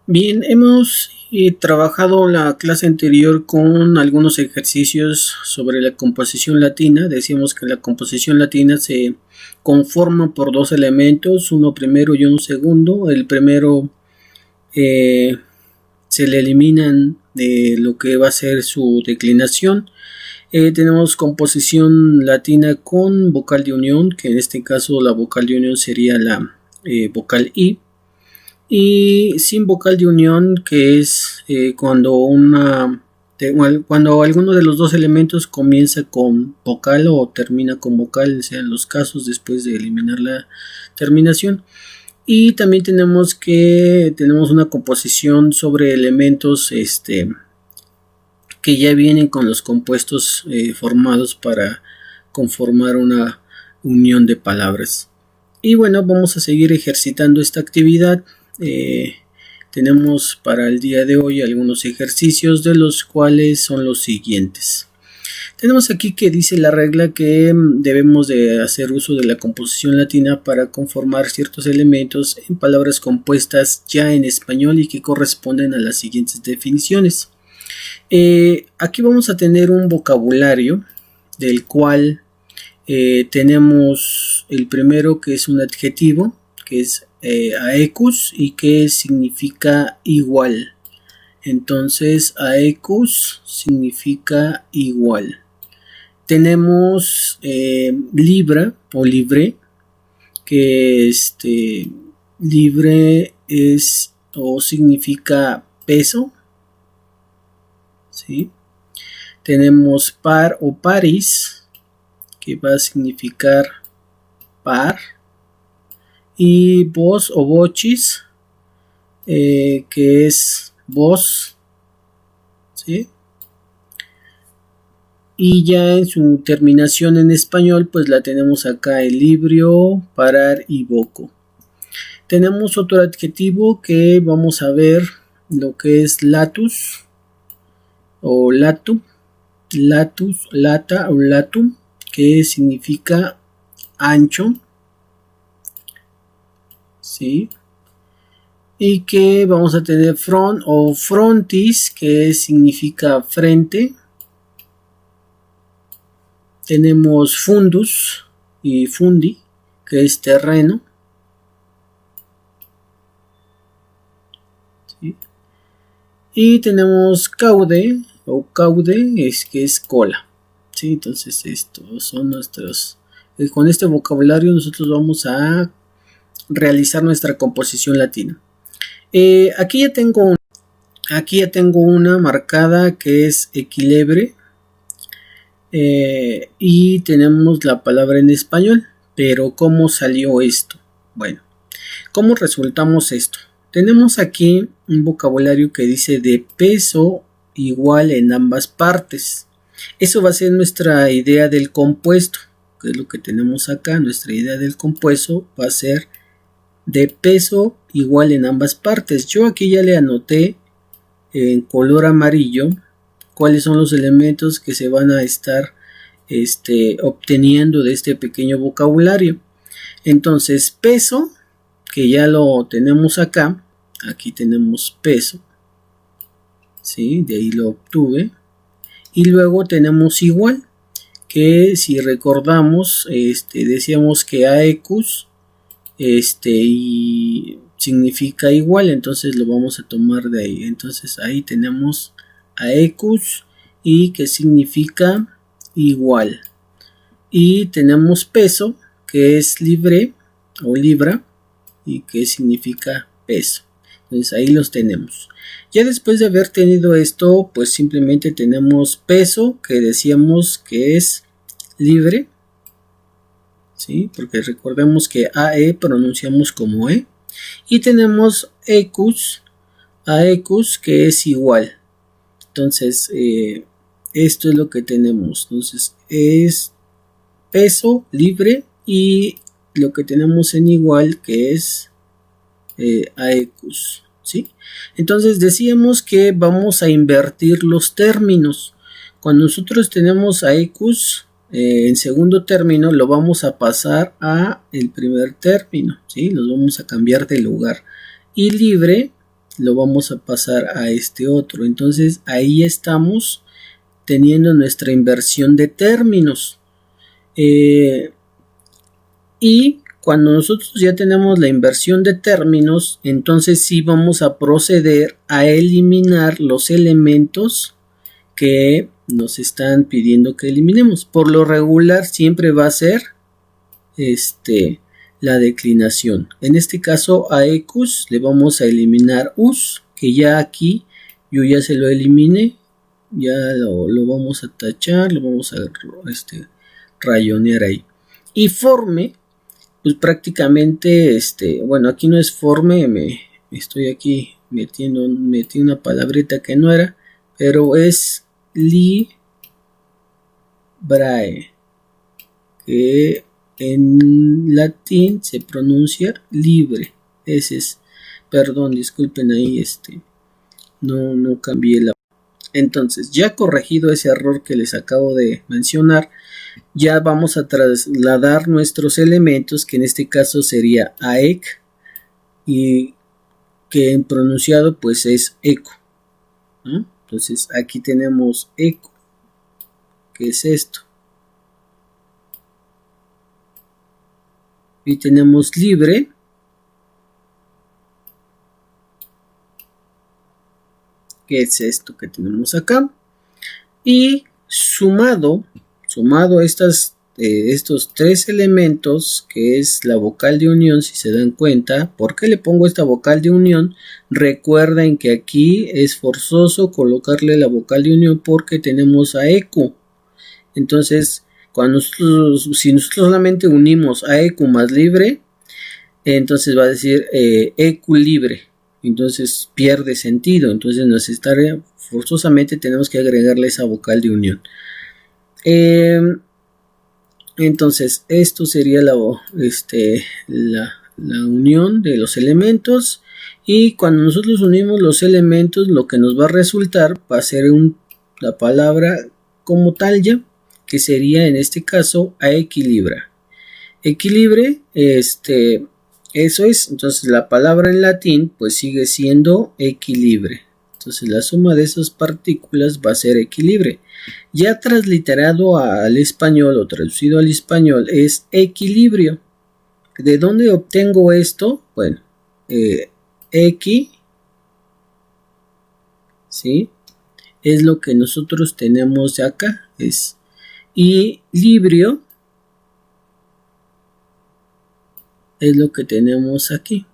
Bien, hemos trabajado la clase anterior con algunos ejercicios sobre la composición latina. Decíamos que la composición latina se conforma por dos elementos, uno primero y uno segundo. El primero se le eliminan de lo que va a ser su declinación. Tenemos composición latina con vocal de unión, que en este caso la vocal de unión sería la vocal I. Y sin vocal de unión, que es cuando alguno de los dos elementos comienza con vocal o termina con vocal, sean los casos después de eliminar la terminación. Y también tenemos una composición sobre elementos que ya vienen con los compuestos formados para conformar una unión de palabras. Y bueno, vamos a seguir ejercitando esta actividad. Tenemos para el día de hoy algunos ejercicios, de los cuales son los siguientes. Tenemos aquí que dice la regla que debemos de hacer uso de la composición latina para conformar ciertos elementos en palabras compuestas ya en español y que corresponden a las siguientes definiciones. Aquí vamos a tener un vocabulario del cual tenemos el primero, que es un adjetivo, que es aecus, y que significa igual. Entonces aecus significa igual. Tenemos libra o libre, que libre es o significa peso, ¿sí? Tenemos par o paris, que va a significar par, y vos o vocis, que es voz, ¿sí? Y ya en su terminación en español, pues la tenemos acá: elibrio, parar y voco. Tenemos otro adjetivo que vamos a ver, lo que es latus o latum, latus, lata o latum, que significa ancho, ¿sí? Y que vamos a tener front o frontis, que significa frente. Tenemos fundus y fundi, que es terreno, ¿sí? Y tenemos caude o caude, que es cola, ¿sí? Entonces estos son nuestros. Con este vocabulario nosotros vamos a realizar nuestra composición latina. Aquí ya tengo una marcada, que es equilibre, y tenemos la palabra en español. Pero ¿cómo salió esto? Bueno, ¿cómo resultamos esto? Tenemos aquí un vocabulario que dice de peso igual en ambas partes. Eso va a ser nuestra idea del compuesto, que es lo que tenemos acá. Nuestra idea del compuesto va a ser de peso igual en ambas partes. Yo aquí ya le anoté en color amarillo cuáles son los elementos que se van a estar obteniendo de este pequeño vocabulario. Entonces, peso, que ya lo tenemos acá, aquí tenemos peso, ¿sí? De ahí lo obtuve. Y luego tenemos igual, que si recordamos, decíamos que aecus y significa igual, entonces lo vamos a tomar de ahí. Entonces ahí tenemos aecus, y que significa igual, y tenemos peso, que es libre o libra, y que significa peso. Entonces ahí los tenemos. Ya después de haber tenido esto, pues simplemente tenemos peso, que decíamos que es libre, ¿sí? Porque recordemos que AE pronunciamos como E. Y tenemos aecus, que es igual. Entonces esto es lo que tenemos. Entonces es peso libre, y lo que tenemos en igual, que es aecus, ¿sí? Entonces decíamos que vamos a invertir los términos. Cuando nosotros tenemos aecus en segundo término, lo vamos a pasar a el primer término, ¿sí? Los vamos a cambiar de lugar. Y libre lo vamos a pasar a este otro. Entonces ahí estamos teniendo nuestra inversión de términos. Y cuando nosotros ya tenemos la inversión de términos, entonces sí vamos a proceder a eliminar los elementos que nos están pidiendo que eliminemos. Por lo regular siempre va a ser la declinación. En este caso a ecus le vamos a eliminar us, que ya aquí yo ya se lo eliminé. Ya lo vamos a tachar, lo vamos a rayonear ahí. Y forme, pues prácticamente, bueno, aquí no es forme, estoy aquí metí una palabrita que no era, pero es librae, que en latín se pronuncia libre. Ese es, perdón, disculpen ahí, no cambié la. Entonces, ya corregido ese error que les acabo de mencionar, ya vamos a trasladar nuestros elementos, que en este caso sería aec, y que en pronunciado pues es eco, ¿no? Entonces aquí tenemos eco, que es esto, y tenemos libre, que es esto que tenemos acá, y sumado estos tres elementos, que es la vocal de unión, si se dan cuenta. ¿Por qué le pongo esta vocal de unión? Recuerden que aquí es forzoso colocarle la vocal de unión porque tenemos a eco. Entonces, si nosotros solamente unimos a eco más libre, entonces va a decir eco libre. Entonces pierde sentido. Entonces forzosamente tenemos que agregarle esa vocal de unión. Entonces esto sería la unión de los elementos, y cuando nosotros unimos los elementos, lo que nos va a resultar va a ser la palabra como tal ya, que sería en este caso a equilibra. Equilibre, eso es. Entonces la palabra en latín pues sigue siendo equilibre. Entonces la suma de esas partículas va a ser equilibre. Ya transliterado al español o traducido al español es equilibrio. ¿De dónde obtengo esto? Bueno, equi, ¿sí? Es lo que nosotros tenemos acá. Y librio es lo que tenemos aquí.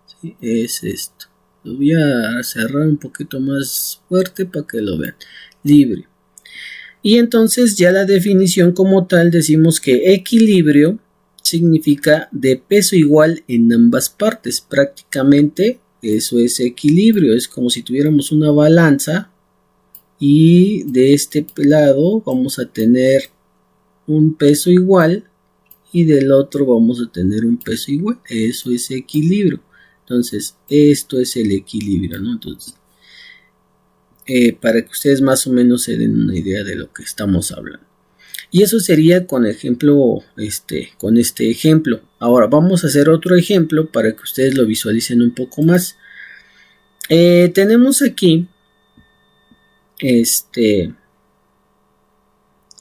¿Sí? Es esto. Lo voy a cerrar un poquito más fuerte para que lo vean. Libre. Y entonces ya la definición como tal decimos que equilibrio significa de peso igual en ambas partes. Prácticamente eso es equilibrio. Es como si tuviéramos una balanza y de este lado vamos a tener un peso igual y del otro vamos a tener un peso igual. Eso es equilibrio. Entonces esto es el equilibrio, ¿no? Entonces para que ustedes más o menos se den una idea de lo que estamos hablando. Y eso sería con ejemplo, con este ejemplo. Ahora vamos a hacer otro ejemplo para que ustedes lo visualicen un poco más. Tenemos aquí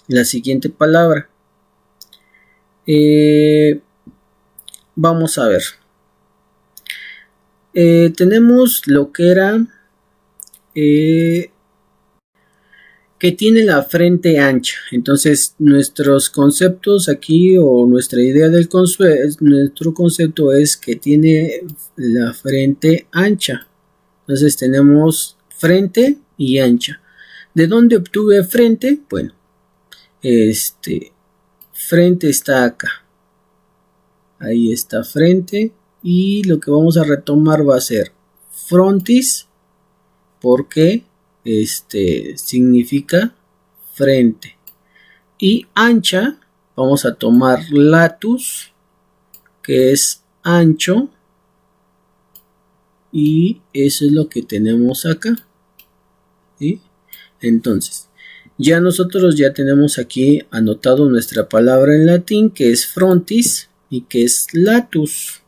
la siguiente palabra. Vamos a ver. Tenemos lo que era que tiene la frente ancha. Entonces nuestros conceptos aquí, o nuestra idea del nuestro concepto es que tiene la frente ancha. Entonces tenemos frente y ancha. ¿De dónde obtuve frente? Bueno, frente está acá. Ahí está frente. Y lo que vamos a retomar va a ser frontis, porque significa frente. Y ancha, vamos a tomar latus, que es ancho, y eso es lo que tenemos acá. ¿Sí? Entonces nosotros ya tenemos aquí anotado nuestra palabra en latín, que es frontis y que es latus.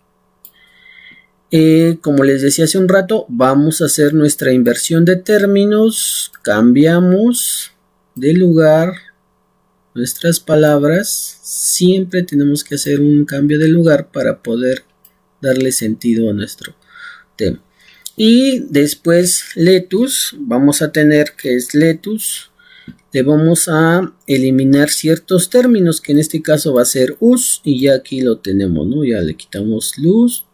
Como les decía hace un rato, vamos a hacer nuestra inversión de términos. Cambiamos de lugar nuestras palabras. Siempre tenemos que hacer un cambio de lugar para poder darle sentido a nuestro tema. Y después letus, vamos a tener que es letus. Le vamos a eliminar ciertos términos, que en este caso va a ser us, y ya aquí lo tenemos, ¿no? Ya le quitamos luz,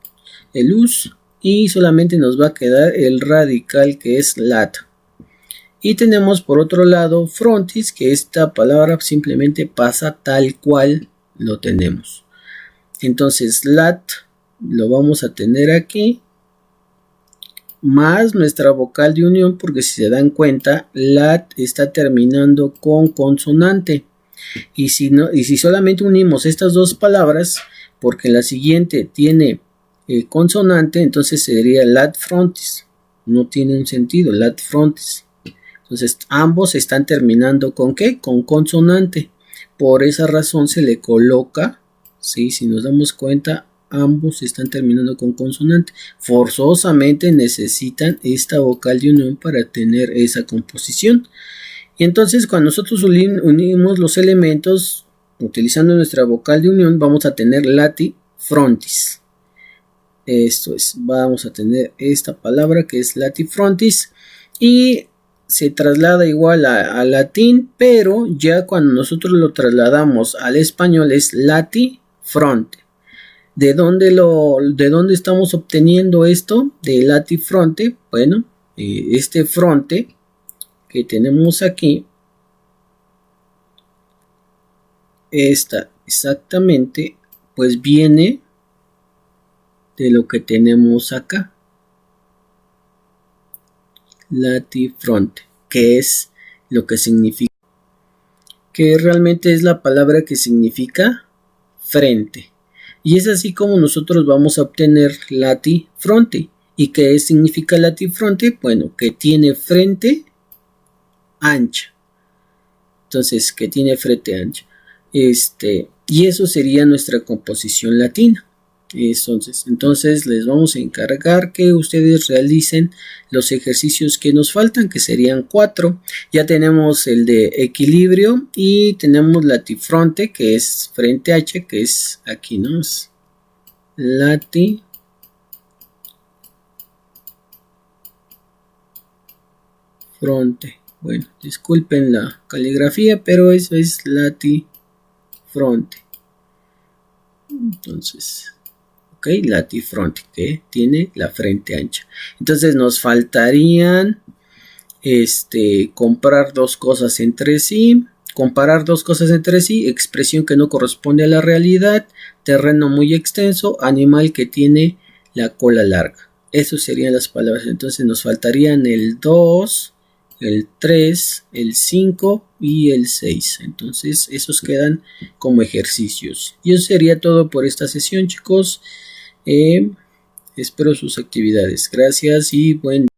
el us, y solamente nos va a quedar el radical, que es lat. Y tenemos por otro lado frontis, que esta palabra simplemente pasa tal cual lo tenemos. Entonces lat lo vamos a tener aquí, más nuestra vocal de unión, porque si se dan cuenta, lat está terminando con consonante. Y si solamente unimos estas dos palabras, porque la siguiente tiene consonante, entonces sería lat frontis. No tiene un sentido, lat frontis. Entonces ambos están terminando con ¿qué? Con consonante. Por esa razón se le coloca, ¿sí? Si nos damos cuenta, ambos están terminando con consonante. Forzosamente necesitan esta vocal de unión para tener esa composición. Y entonces cuando nosotros unimos los elementos utilizando nuestra vocal de unión, vamos a tener lati frontis. Esto es, vamos a tener esta palabra que es lati frontis y se traslada igual a latín, pero ya cuando nosotros lo trasladamos al español es lati fronte. ¿De dónde estamos obteniendo esto? De lati fronte. Bueno, este fronte que tenemos aquí, esta exactamente, pues viene de lo que tenemos acá. Lati fronte, que es lo que significa, que realmente es la palabra que significa frente. Y es así como nosotros vamos a obtener lati fronte. ¿Y qué significa lati fronte? Bueno, que tiene frente ancha. Entonces, que tiene frente ancha. Y eso sería nuestra composición latina. Entonces les vamos a encargar que ustedes realicen los ejercicios que nos faltan, que serían 4. Ya tenemos el de equilibrio y tenemos latifronte, que es frente H, que es aquí, ¿no? Es lati fronte. Bueno, disculpen la caligrafía, pero eso es latifronte. Entonces, ok, latifronte, que tiene la frente ancha. Entonces nos faltarían comparar dos cosas entre sí, expresión que no corresponde a la realidad, terreno muy extenso, animal que tiene la cola larga. Esas serían las palabras. Entonces nos faltarían el 2, el 3, el 5 y el 6. Entonces esos quedan como ejercicios. Y eso sería todo por esta sesión, chicos. Espero sus actividades. Gracias y buen día.